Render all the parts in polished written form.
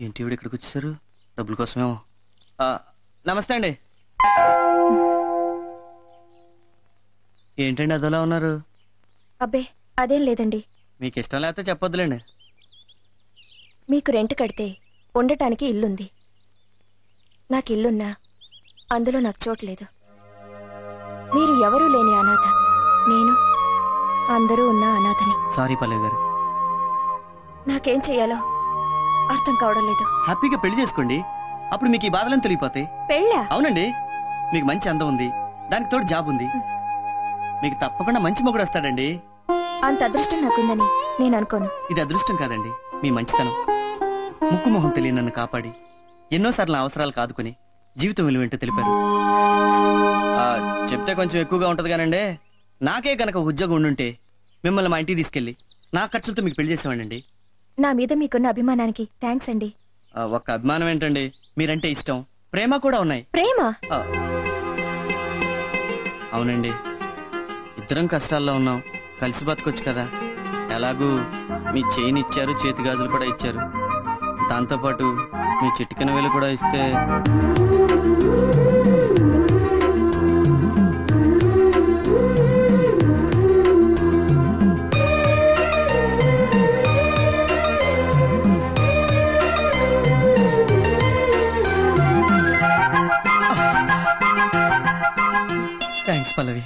ఏంటి ఇవిడ ఇక్కడికి వచ్చేసారు? డబ్బుల కోసమేమో. నమస్తే అండి. ఏంటండి అదోలా ఉన్నారు? అబ్బే అదేం లేదండి. మీకు ఇష్టం లేకపోతే చెప్పొద్దులేండి. మీకు రెంట్ కడితే ఉండటానికి ఇల్లుంది. నాకు ఇల్లున్నా అందులో నాకు చోట్లేదు. మీరు ఎవరూ లేని అనాథ, నేను అందరూ ఉన్న అనాథని. సారీ పల్లవి గారు. నాకేం చెయ్యాలో అర్థం కావడం లేదు. హ్యాపీగా పెళ్లి చేసుకోండి, అప్పుడు మీకు ఈ బాధలను తొలిగిపోతాయి. పెళ్ళా? అవునండి, మీకు మంచి అందం ఉంది, దానికి తోడు జాబ్ ఉంది, మీకు తప్పకుండా మంచి మొగుడు వస్తాడండి. అంత అదృష్టం నాకుందని నేను అనుకోను. ఇది అదృష్టం కాదండి, మీ మంచితనం. ముక్కు మొహం తెలియని నన్ను కాపాడి ఎన్నోసార్లు అవసరాలు కాదుకుని జీవితం విలువేంటో తెలిపారు. చెప్తే కొంచెం ఎక్కువగా ఉంటది కానండి, నాకే కనుక ఉద్యోగం ఉండుంటే మిమ్మల్ని మా ఇంటికి తీసుకెళ్లి నా ఖర్చులతో మీకు పెళ్లి చేసేవాడండి. నా మీద మీకున్న అభిమానానికి థ్యాంక్స్ అండి. ఒక్క అభిమానం ఏంటండి, మీరంటే ఇష్టం, ప్రేమ కూడా ఉన్నాయి. ప్రేమ? అవునండి, ఇద్దరం కష్టాల్లో ఉన్నాం, కలిసి బతకొచ్చు కదా. ఎలాగూ మీ చైన్ ఇచ్చారు, చేతి గాజులు కూడా ఇచ్చారు, దాంతోపాటు మీ చిటికెన వేలు కూడా ఇస్తే. థ్యాంక్స్ పల్లవి.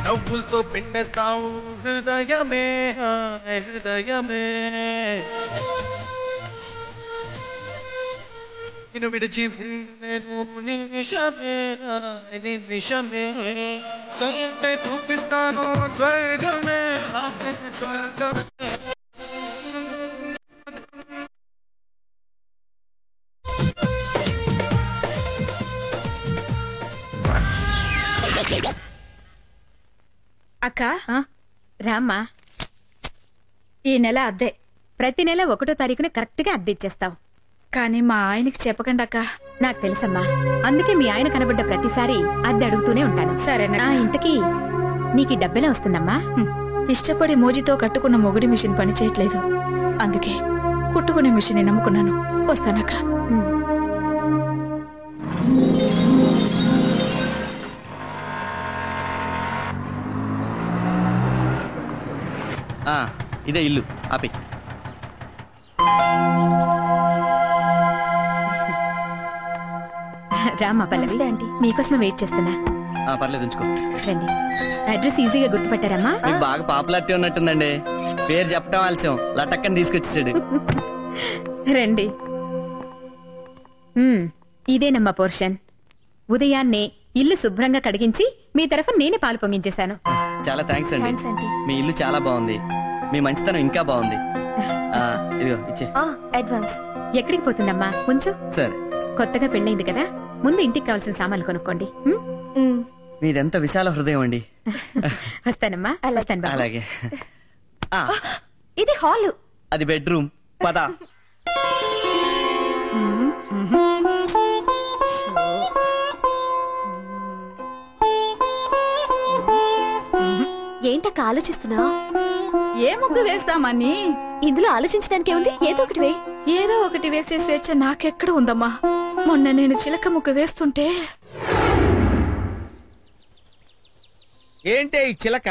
నవ్వులతో పిండేస్తావు హృదయమే హృదయమే, నిన్ను విడిచి నిమిషమే నిమిషమే, చూపిస్తాను స్వర్గమే స్వర్గమే. అక్క రామ్మా, ఈ నెల అద్దె ప్రతి నెల 1వ తారీఖున కరెక్ట్ గా అద్దె ఇచ్చేస్తావు. కానీ మా ఆయనకి చెప్పకండి అక్క. నాకు తెలుసమ్మా, అందుకే మీ ఆయన కనబడ్డ ప్రతిసారి అద్దె అడుగుతూనే ఉంటాను. సరేనా? ఇంతకీ నీకు డబ్బెలా వస్తుందమ్మా? ఇష్టపడి మోజీతో కట్టుకున్న మొగుడి మిషన్ పని చేయట్లేదు, అందుకే కుట్టుకునే మిషన్ నమ్ముకున్నాను. వస్తానక్క. ఇదే ఇల్లు. ఆపి. రామ్మా పల్లవి, నమస్తే ఆంటీ. మీకోసమే వెయిట్ చేస్తున్నా. పర్లేదు ఉంచుకో. రండి. అడ్రస్ ఈజీగా గుర్తుపట్టారమ్మా? మీకు బాగా పాపులారిటీ ఉన్నట్టుందండి. పేరు చెప్పడం ఆలస్యం, లటక్కని తీసుకొచ్చేసాడు. రండి. ఇదేనమ్మా పోర్షన్. ఉదయాన్నే ఇల్లు శుభ్రంగా కడిగించి మీ తరఫున నేనే పాలు పొంగించేశాను. చాలా థ్యాంక్స్ థ్యాంక్స్ అండి. ఆంటీ. మీ ఇల్లు చాలా బాగుంది. మీ మంచితనం ఇంకా బాగుంది. ఇదిగో ఇచ్చే. అడ్వాన్స్. ఎక్కడికి పోతుందమ్మా? కొంచెం సరే. కొత్తగా పెళ్ళైంది కదా, ముందు ఇంటికి కావాల్సిన సామాన్లు కొనుక్కోండి. మీదెంత విశాల హృదయం అండి. వస్తానమ్మా. వస్తాను బాబు. అలాగే. ఇది హాలు. అది బెడ్రూమ్. పద. ఏంటక్క ఆలోచిస్తున్నావు? ఏ ముగ్గు వేస్తామని? ఇందులో ఆలోచించడానికి ఉంది, ఏదో ఒకటి వే. ఏదో ఒకటి వేసే స్వేచ్ఛ నాకెక్కడ ఉందమ్మా. మొన్న నేను చిలక ముగ్గు వేస్తుంటే ఏంటే ఈ చిలక?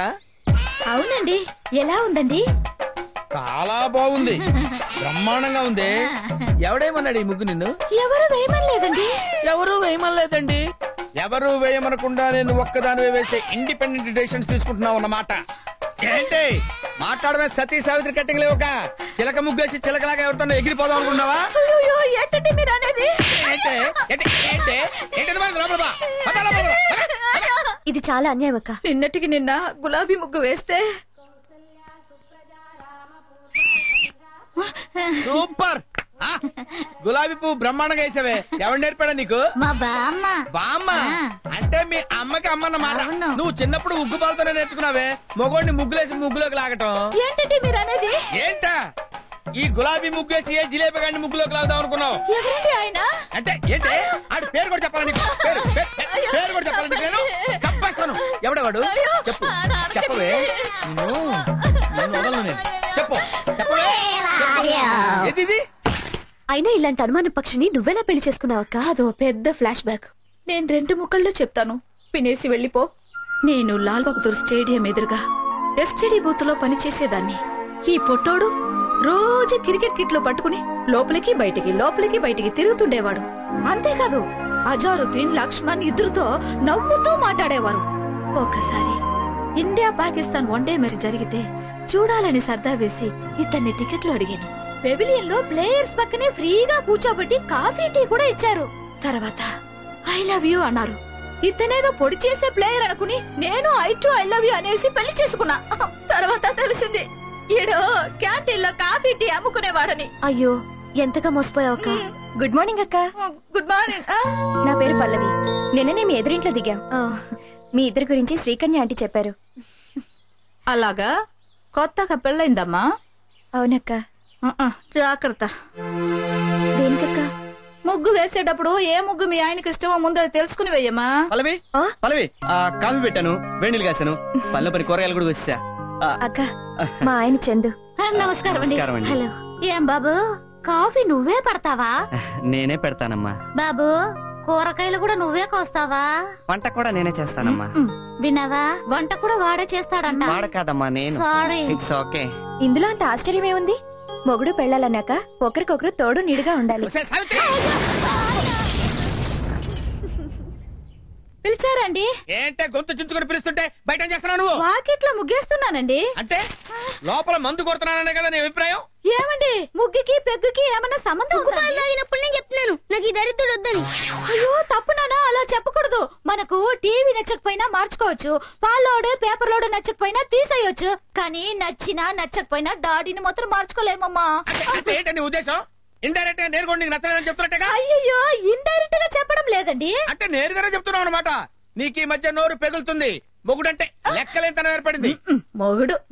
అవునండి, ఎలా ఉందండి? చాలా బాగుంది, బ్రహ్మాండంగా ఉంది. ఎవడేమన్నాడు ఈ ముగ్గు నిన్ను? ఎవరు వేయమనలేదండి. ఎవరు వేయమనలేదండి. ఎవరు వేయమనకుండా నేను ఒక్కదాని వేసే ఇండిపెండెంట్ డెసిషన్స్ తీసుకుంటున్నావు అన్నమాట. ఏంటి మాట్లాడమే? సతీ సావిత్రి కట్టింగ్ లేవుక చిలక ముగ్గేసి చిలకలాగా ఎవరితో ఎగిరిపోదాం అనుకున్నావా? ఏంటండి మీరు అనేది? ఇది చాలా అన్యాయం అక్క. నిన్నటికి నిన్న గులాబీ ముగ్గు వేస్తే సూపర్. గులాబీ పువ్వు బ్రహ్మాండంగా వేసావే. ఎవరు నేర్పాడా నీకు? మా బామ్మ. బామ్మ అంటే మీ అమ్మకి అమ్మన్నమాట. నువ్వు చిన్నప్పుడు ఉగ్గు పాలతోనే నేర్చుకున్నావే మొగోడిని ముగ్గులేసి ముగ్గులోకి లాగటం. ఏంటండి మీరు అనేది? ఏంటా ఈ గులాబీ ముగ్గేసి ఏ జిలేబీ గాడిని ముగ్గులోకి లాగుదాం అనుకున్నావు? ఎవరండి ఆయన? అంటే ఏంటి ఆడి పేరు కూడా చెప్పాలా నీకు? పేరు కూడా చెప్పాలా నీకు? నేను తప్పేస్తాను. ఎవడవాడు చెప్పు, చెప్పవే. నిన్ను వదలను నేను. చెప్పు, చెప్పవే. ఏది ఇది? అయినా ఇలాంటి అనుమాన పక్షిని నువ్వెలా పెళ్లి చేసుకున్నావు అక్క? అదో పెద్ద ఫ్లాష్ బ్యాక్. నేను 2 ముక్కల్లో చెప్తాను, వినేసి వెళ్ళిపో. నేను లాల్ బహదూర్ స్టేడియం ఎదురుగా ఎస్టీడీ బూత్ లో పనిచేసేదాన్ని. ఈ పొట్టోడు రోజు క్రికెట్ కిట్లు పట్టుకుని లోపలికి బయటికి తిరుగుతుండేవాడు. అంతేకాదు అజారుద్దీన్, లక్ష్మణ్ ఇద్దరితో నవ్వుతూ మాట్లాడేవారు. ఒకసారి ఇండియా పాకిస్తాన్ వన్డే మ్యాచ్ జరిగితే చూడాలని సర్దా వేసి ఇతన్ని టికెట్లు అడిగాను. పెవిలియన్ లో ప్లేయర్స్ పక్కనే ఫ్రీగా కూర్చోబెట్టి కాఫీ టీ కూడా ఇచ్చారు. తర్వాత ఐ లవ్ యూ అన్నారు. ఇతనేదో పొడి చేసే ప్లేయర్ అనుకుని నేను ఐ లవ్ యూ అనేసి పెళ్లి చేసుకున్నా. తర్వాత తెలిసింది ఈడో క్యాంటీన్ లో కాఫీ టీ అమ్ముకునేవాడని. అయ్యో, ఎంతగా మోసపోయావు అక్క. గుడ్ మార్నింగ్ అక్క. Good morning. నా పేరు పల్లవి. నిన్ననే మీ ఎదురింట్లో దిగాం. మీ ఇద్దరి గురించి శ్రీకన్య ఆంటీ చెప్పారు. అలాగా? కొత్తగా పెళ్ళైందమ్మా? అవునక్క. జాగ్రత్త. దేనికక్క? ముగ్గు వేసేటప్పుడు ఏ ముగ్గు మీ ఆయనకి ఇష్టమో ముందు తెలుసుకుని వేయమ్మా. పల్లవి, పల్లవి, కాఫీ పెట్టాను, వేణీలు కాశాను, పల్లె పని కూరగాయలు కూడా వచ్చా. అక్క, మా ఆయన చందు. నమస్కారం అండి. నమస్కారం అండి. హలో. ఏం బాబు, కాఫీ నువ్వే పడతావా? నేనే పెడతానమ్మా. బాబు, కూరగాయలు కూడా నువ్వే కోస్తావా? వంట కూడా నేనే చేస్తానమ్మా. విన్నావా, వంట కూడా వాడే చేస్తాడంట. వాడ కాదమ్మా, నేను. సారీ. It's okay. ఇందులో అంత ఆశ్చర్యమే ఉంది? మొగుడు పెళ్ళాలన్నాక ఒకరికొకరు తోడు నీడుగా ఉండాలి. పిలిచారండి? ఏంటే గొంతు చించుకొని పిలుస్తుంటే బయట చేస్తున్నావు నువ్వు? వాకిట్లో ముగ్గేస్తున్నానండి. అంటే లోపల మందు కొడుతున్నాననే కదా నీ అభిప్రాయం? ఏమండి, ముగ్గుకి పెగ్గుకి ఏమన్నా సంబంధం ఉందా? అయినప్పుడు నేను చెప్తున్నాను నాకు ఈ దరిద్రుడు వద్దని. అయ్యో తప్పునానా, అలా చెప్పకూడదు. మనకు టీవీ నచ్చకపోయినా మార్చుకోవచ్చు, పాలోడు పేపర్లోడు నచ్చకపోయినా తీసేయొచ్చు, కానీ నచ్చినా నచ్చకపోయినా డాడీని మాత్రం మార్చుకోలేమమ్మా. అంటే ఏంటని ఉద్దేశం? ఇండైరెక్ట్ గా నేను కూడా నీకు నచ్చలేదని చెప్తున్నట్టుగా. అయ్యో, ఇండైరెక్ట్ గా చెప్పడం లేదండి. అంటే నేరుగానే చెప్తున్నావు అనమాట. నీకు ఈ మధ్య నోరు పెగులుతుంది. మొగుడంటే లెక్కలేంతనం ఏర్పడింది.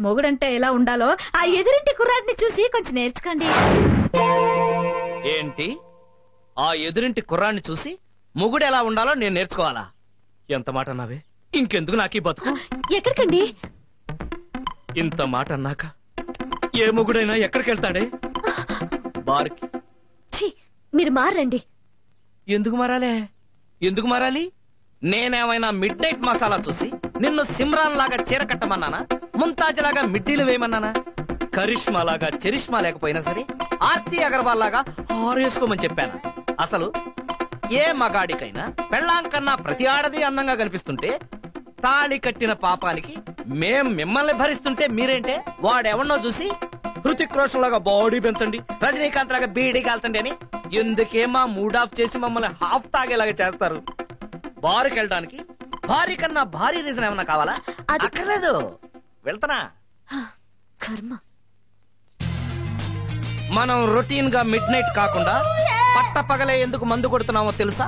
మొగుడంటే ఎలా ఉండాలో ఆ ఎదురింటి కుర్రాడిని చూసి కొంచెం నేర్చుకోండి. ఏంటి, ఆ ఎదురింటి కుర్రాన్ని చూసి మొగుడు ఎలా ఉండాలో నేను నేర్చుకోవాలా? ఎంత మాట అన్నావే? ఇంకెందుకు నాకీ బతుకు? ఎక్కడికండి? ఇంత మాట అన్నాక ఏ మొగుడైనా ఎక్కడికి వెళ్తాడే? బార్కి. మీరు మారండి. ఎందుకు మారాలే? ఎందుకు మారాలి? నేనేమైనా మిడ్ నైట్ మసాలా చూసి నిన్ను సిమ్రాన్ లాగా చీర కట్టమన్నానా? ముంతాజ్ లాగా మిడ్డీలు వేయమన్నానా? కరిష్మా లాగా చరిష్మా లేకపోయినా సరే ఆర్తి అగర్వాల్ లాగా ఆరేసుకోమని చెప్పాను. అసలు ఏ మగాడికైనా పెళ్ళాం కన్నా ప్రతి ఆడది అందంగా కనిపిస్తుంటే తాళి కట్టిన పాపానికి మేం మిమ్మల్ని భరిస్తుంటే మీరేంటే వాడెవన్నో చూసి హృతిక్ రోషన్ లాగా బాడీ పెంచండి, రజనీకాంత్ లాగా బీడీ కాల్చండి అని ఎందుకే మా మూడ్ ఆఫ్ చేసి మమ్మల్ని హాఫ్ తాగేలాగా చేస్తారు? బారుకి వెళ్ళడానికి భారీ కన్నా భారీ రీజన్ ఏమన్నా కావాలా? అక్కర్లేదు, వెళ్తానా? కర్మ. మనం రొటీన్ గా మిడ్ నైట్ కాకుండా పట్ట పగలే ఎందుకు మందు కొడుతున్నామో తెలుసా?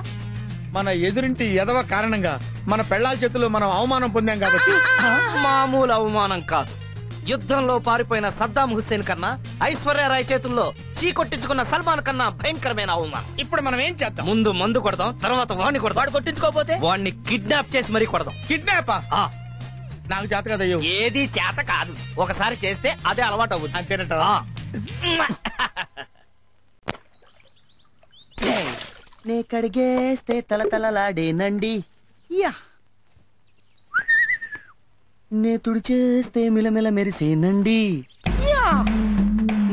మన ఎదురింటి ఎదవ కారణంగా మన పెళ్ళాల చేతుల్లో మనం అవమానం పొందాం కాబట్టి. మామూలు అవమానం కాదు. యుద్ధంలో పారిపోయిన సద్దాం హుస్సేన్ కన్నా ఐశ్వర్యరాయ్ చేతుల్లో చీకొట్టించుకున్న సల్మాన్ కన్నా భయంకరమైన అవమానం. ఇప్పుడు మనం ఏం చేద్దాం? ముందు మందు కొడదాం, తర్వాత వాడిని కొడదాం. వాడు కొట్టించుకోకపోతే వాడిని కిడ్నాప్ చేసి మరీ కొడదాం. కిడ్నాపా? నాకు చేత కదా. ఏది చేత కాదు, ఒకసారి చేస్తే అదే అలవాటు అవుతుంది. అంతేనంటావా? నే కడిగేస్తే తలతలలాడేనండి, నే తుడిచేస్తే మిలమిల మెరిసేనండి,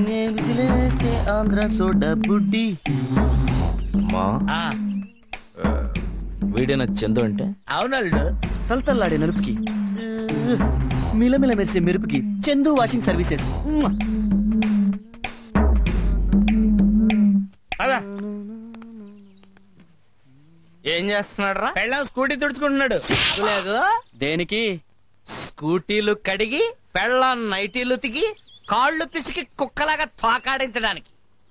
నే విజిలేస్తే ఆంధ్ర సోడా బుడ్డి. వీడిన చందు అంటే అవునల్డు. తలతల్లాడే నలుపుకి, మిలమిల మెరిసే మెరుపుకి చందు వాషింగ్ సర్వీసెస్. అదా ఏం చేస్తున్నాడు రా? పెళ్ళాం స్కూటీ తుడుచుకుంటున్నాడు. లేదు, దేనికి? స్కూటీలు కడిగి పెళ్ళాం నైటీలు తిగి కాళ్ళు పిసికి కుక్కలాగా తోకాడించడానికి.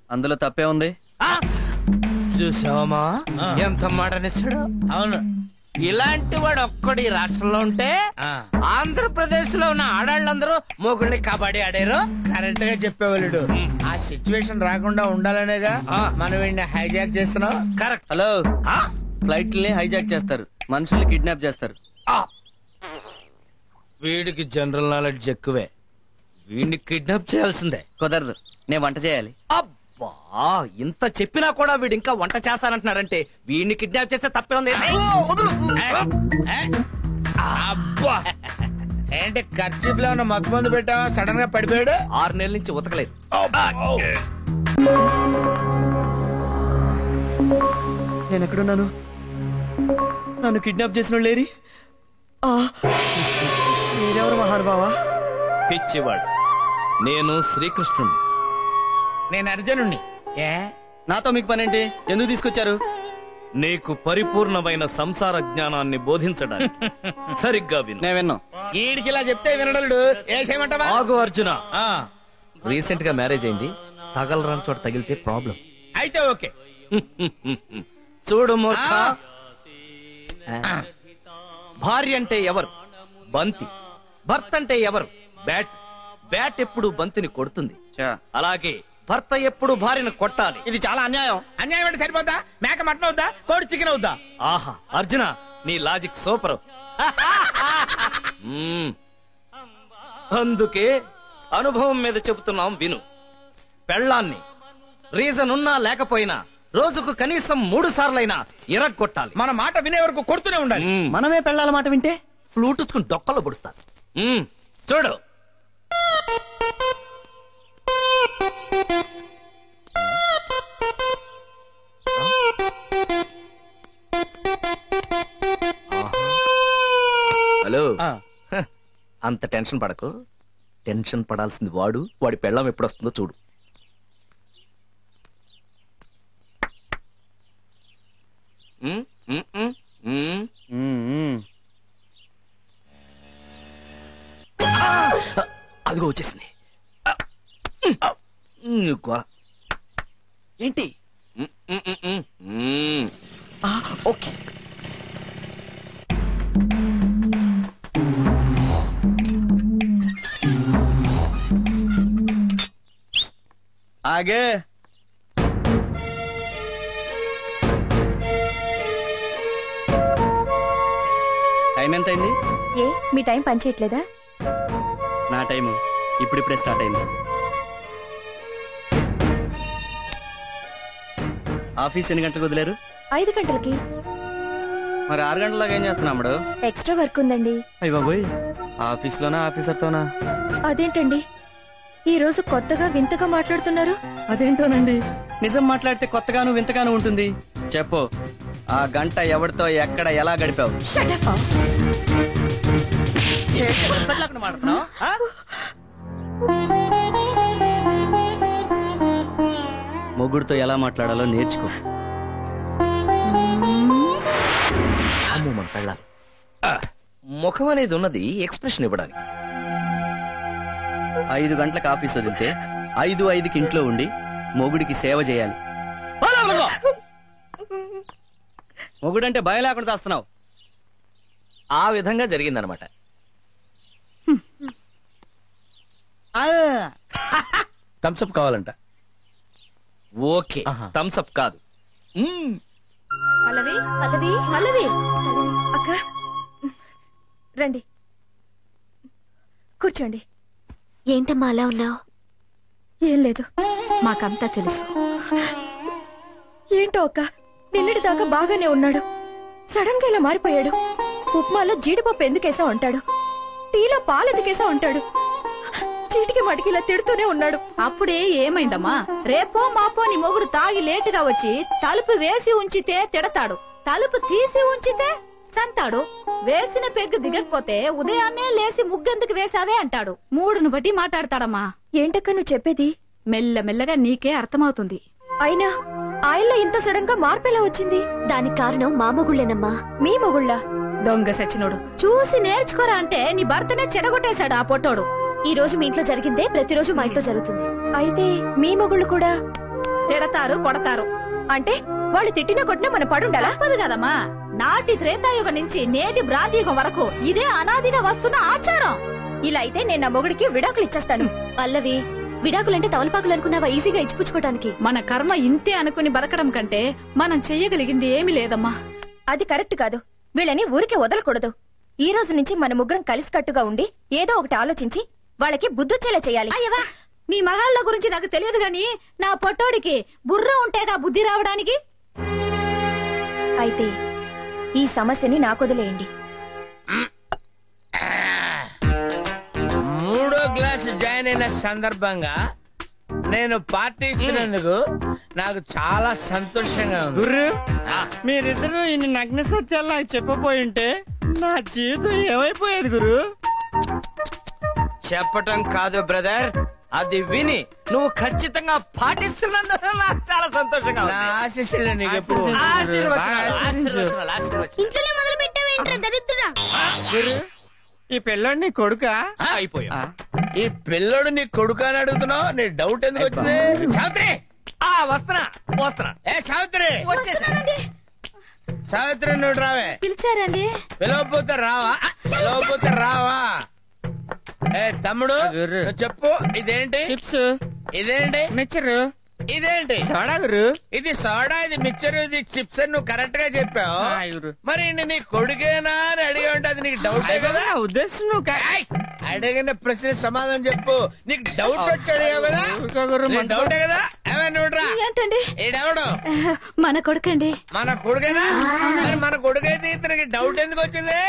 అందులో తప్పే ఉంది. చూసావమ్మా ఎంత మాటనిస్తాడు? అవును. ఇలాంటి వాడు ఒక్కడి రాష్ట్రంలో ఉంటే ఆంధ్రప్రదేశ్ లో ఉన్న ఆడాళ్ళందరూ మొగుళ్ళని కబడ్డీ ఆడారు. కరెక్ట్ గా చెప్పేవాళ్ళు. ఆ సిచ్యువేషన్ రాకుండా ఉండాలనేగా మనం వీడిని హైజాక్ చేస్తున్నాం. కరెక్ట్. హలో, ఫ్లైట్లని హైజాక్ చేస్తారు, మనుషుల్ని కిడ్నాప్ చేస్తారు. వీడికి జనరల్ నాలెడ్జ్ ఎక్కువే, వీడిని కిడ్నాప్ చేయాల్సిందే. కుదరదు, నేను వంట చేయాలి. అబ్బా, ఇంత చెప్పినా కూడా వీడు ఇంకా వంట చేస్తానంటున్నాడంటే వీడిని కిడ్నాప్ చేస్తే తప్పే ఉంది. అబ్బా, ఏంటి ఖర్చీప్ లో ఉన్న మత్తు మందు పెట్టావా? సడన్ గా పడిపోయాడు. 6 నెలల నుంచి ఉతకలేదు. నేను ఎక్కడున్నాను? నన్ను కిడ్నాప్ చేసిన లేరి? మీరెవరు మహానుభావా? పిచ్చివాడు, నేను శ్రీకృష్ణుడు. నేను అర్జునుణ్ణి. నాతో మీకు పనేంటి? ఎందుకు తీసుకొచ్చారు? నీకు పరిపూర్ణమైన సంసార జ్ఞానాన్ని బోధించడానికి. సరిగ్గా విను. నేను విన్నా. ఈడికి ఇలా చెప్తే వినడలుడు. ఏసేమంటావా? ఆగు అర్జున. రీసెంట్ గా మ్యారేజ్ అయింది, తగలరాని చోట తగిలితే ప్రాబ్లం. అయితే ఓకే. చూడు మూర్ఖ, భార్య అంటే ఎవరు? బంతి. భర్త అంటే ఎవరు? బ్యాట్. బ్యాట్ ఎప్పుడు బంతిని కొడుతుంది, అలాగే భర్త ఎప్పుడు భార్యను కొట్టాలి. ఇది చాలా అన్యాయం. అన్యాయం అంటే సరిపోద్దా? మేక మటన్ అవుద్దా? కోడి చికెన్ అవుద్దా? ఆహా అర్జున, నీ లాజిక్ సూపర్. అందుకే అనుభవం మీద చెబుతున్నాం విను. పెళ్ళాన్ని రీజన్ ఉన్నా లేకపోయినా రోజుకు కనీసం 3 సార్లైనా ఇరగొట్టాలి. మన మాట వినే వరకు కొడుతూనే ఉండాలి. మనమే పెళ్ళాల మాట వింటే ఫ్లూట్ ఉచ్చుకుని డొక్కలో పొడుస్తారు. చూడు, హలో. అంత టెన్షన్ పడకు. టెన్షన్ పడాల్సింది వాడు. వాడి పెళ్ళం ఎప్పుడు వస్తుందో చూడు. అదిగో వచ్చేసింది. ఏంటి? ఓకే. ఆగే. టైం ఎంత అయింది? ఏ మీ టైం పనిచేయట్లేదా? నా టైము ఇప్పుడిప్పుడే స్టార్ట్ అయింది. ఆఫీస్ ఎన్ని గంటలకు వదిలేరు? 5 గంటలకి. మరి 6 గంటలలాగా ఏం చేస్తున్నాడు? ఎక్స్ట్రా వర్క్ ఉందండి. అయ్య బాబోయ్, ఆఫీస్లోనా ఆఫీసర్తోనా? అదేంటండి ఈ రోజు కొత్తగా వింతగా మాట్లాడుతున్నారు? అదేంటోనండి, నిజం మాట్లాడితే కొత్తగాను వింతగాను ఉంటుంది. చెప్పు, ఆ గంట ఎవరితో ఎక్కడ ఎలా గడిపావు? మాట్లాడుతున్నావు? మొగుడుతో ఎలా మాట్లాడాలో నేర్చుకో. అమ్మో మన పెళ్ళాలి. ముఖం అనేది ఉన్నది ఎక్స్ప్రెషన్ ఇవ్వడానికి. 5 గంటలకు ఆఫీస్ వదిలితే 5:05కి ఇంట్లో ఉండి మొగుడికి సేవ చేయాలి. మొగుడంటే భయం లేకుండా చేస్తున్నావు. ఆ విధంగా జరిగిందనమాట. థమ్స్అప్ కావాలంట. ఓకే, థమ్స్అప్ కాదు. పల్లవి పల్లవి పల్లవి అక్క రండి కూర్చోండి. ఏంటమ్మా అలా ఉన్నావు? ఏం లేదు, మాకంతా తెలుసు. ఏంటో అక్క, నిన్నటి దాకా బాగానే ఉన్నాడు, సడన్ గా ఇలా మారిపోయాడు. ఉప్మాలో జీడిపప్పు ఎందుకేసా ఉంటాడు, టీలో పాలు ఎందుకేసా ఉంటాడు, చీటికి మటికి ఇలా తిడుతూనే ఉన్నాడు. అప్పుడే ఏమైందమ్మా? రేపో మాపో నీ మొగుడు తాగి లేటుగా వచ్చి తలుపు వేసి ఉంచితే తిడతాడు, తలుపు తీసి ఉంచితే సంతాడు. వేసిన పెగ్గు దిగకపోతే ఉదయాన్నే లేసి ముగ్గెందుకు వేసావే అంటాడు. మూడును బట్టి మాట్లాడతాడమ్మా. ఏంటక్క నువ్వు చెప్పేది? మెల్లమెల్లగా నీకే అర్థమవుతుంది. అయినా ఆయనలో ఇంత సడన్ గా మార్పు ఎలా వచ్చింది? దానికి కారణం మా మొగుళ్ళేనమ్మా. మీ మొగుళ్ళ? దొంగ సచ్చినోడు. చూసి నేర్చుకోరా అంటే నీ భర్తనే చెడగొట్టేశాడు ఆ పొట్టోడు. ఈ రోజు మీ ఇంట్లో జరిగిందే ప్రతిరోజు మా ఇంట్లో జరుగుతుంది. అయితే మీ మొగుళ్ళు కూడా తిడతారు, కొడతారు. అంటే వాళ్ళు తిట్టినా కొట్టినా మన పడుండాలా? తప్పదు కదమ్మా. నాటి త్రేతాయుగం నుంచి నేటి భ్రాంతియుగం వరకు ఇదే అనాదిగా వస్తున్న ఆచారం. ఇలా అయితే నేను నా మొగుడికి విడాకులు ఇచ్చేస్తాను. పల్లవి, విడాకులంటే తవలపాకులు అనుకున్నావా ఈజీగా ఇచ్చిపుచ్చుకోవడానికి? మన కర్మ ఇంతే అనుకుని బతకడం కంటే మనం చెయ్యగలిగింది ఏమీ లేదమ్మా. అది కరెక్ట్ కాదు. వీళ్ళని ఊరికే వదలకూడదు. ఈ రోజు నుంచి మన ముగ్గురం కలిసికట్టుగా ఉండి ఏదో ఒకటి ఆలోచించి వాళ్ళకి బుద్ధొచ్చేలా చేయాలి. అయ్యవా, నీ మగాళ్ళ గురించి నాకు తెలియదు గాని నా పొట్టోడికి బుర్ర ఉంటేగా బుద్ధి రావడానికి. అయితే ఈ సమస్యని నాకొదిలేయండి. 3వ క్లాస్ జాయిన్ అయిన సందర్భంగా నేను పార్టీ ఇచ్చినందుకు నాకు చాలా సంతోషంగా ఉంది. గుర్రు, మీరిద్దరూ ఇన్ని నగ్న సత్యాలు నాకు చెప్పపోయింటే నా జీవితం ఏమైపోయేది గురు? చెప్పటం కాదు బ్రదర్, అది విని నువ్వు ఖచ్చితంగా పాటిస్తున్నందుకు నాకు చాలా సంతోషంగా నా ఉంది. ఆశీస్సులు నీకు ఎప్పుడు ఇంట్లోనే మొదలు పెట్టావేంట్రా దరిద్రుడా? ఈ పిల్లోడు నీ కొడుకా? అయిపోయా. ఈ పిల్లడు నీ కొడుకు అని అడుగుతున్నావు, నీ డౌట్ ఎందుకు వచ్చింది? సావిత్రి, వస్తున్నా. ఏ సావిత్రి, వచ్చేసానండి. సావిత్రి నువ్వు రావే. పిలిచారండి? పిలవపోతే రావా? ఏ తమ్ముడు, నువ్వు చెప్పు, ఇదేంటి? చిప్స్, ఇదేంటి? మిక్చరు, ఇదేంటి? సోడా గురు. ఇది సోడా, ఇది మిక్చర్, ఇది చిప్స్ అని నువ్వు కరెక్ట్ గా చెప్పావు. మరి నీ కొడుకేనా అని అడిగి ఉంటే అది నీకు డౌట్ కదా? నా ఉద్దేశం నువ్వు అడిగిన ప్రశ్న సమాధానం చెప్పు. నీకు డౌట్ వచ్చి అడిగావు కదా? డౌటే కదా? నువ్వురా. ఏంటండి? ఈడెవడు? మన కొడుకండి. మన కొడుకేనా? మరి మన కొడుకైతే ఇతనికి డౌట్ ఎందుకు వచ్చింది?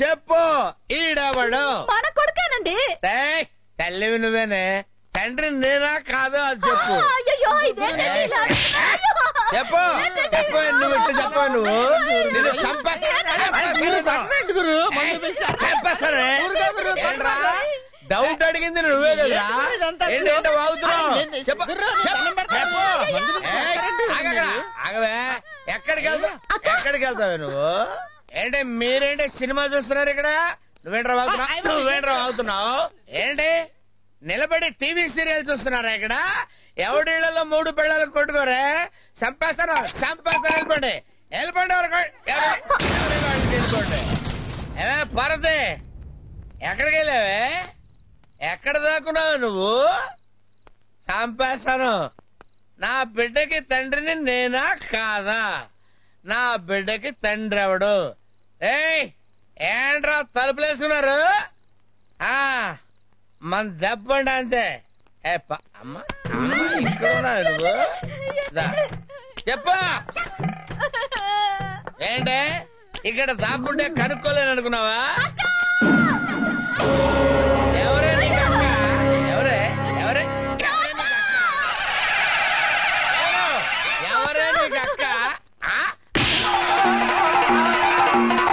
చెప్పు, ఈడెవడు? మన కొడుకేనండి. తల్లివి నువ్వేనే, తండ్రి నేనా కాదు అది చెప్పు. అయ్యో, ఇదేంటండి ఇలా అంటున్నారు? చెప్పు నువ్వు ఇట్లా చెప్పు. నువ్వు నేను చంపేస్తానే. డౌట్ అడిగింది నువ్వే కదరా? ఏంటంటే వాగుతున్నావు? ఆగవే, ఎక్కడికి వెళ్తావే నువ్వు? ఏంటి మీరేంటి సినిమా చూస్తున్నారు ఇక్కడ? నువ్వేంట్రా వాగుతున్నావు? ఏంటి నిలబడి టీవీ సీరియల్ చూస్తున్నారా ఇక్కడ? ఎవడిళ్లలో 3 పిల్లలు కొట్టుకోరే, చంపేస్తారా? వెళ్ళిపోండి. పరదే, ఎక్కడికి వెళ్ళావే? ఎక్కడ దాక్కున్నావు నువ్వు? చంపేస్తాను. నా బిడ్డకి తండ్రిని నేనా కాదా? నా బిడ్డకి తండ్రి ఎవడు? ఏంట్రా తలుపులేసుకున్నారు? మన దెబ్బండి అంతే. అమ్మ ఇక్కడ ఉన్నావు నువ్వు? చెప్పు, ఏంటే ఇక్కడ దాక్కుంటే కనుక్కోలేను అనుకున్నావా?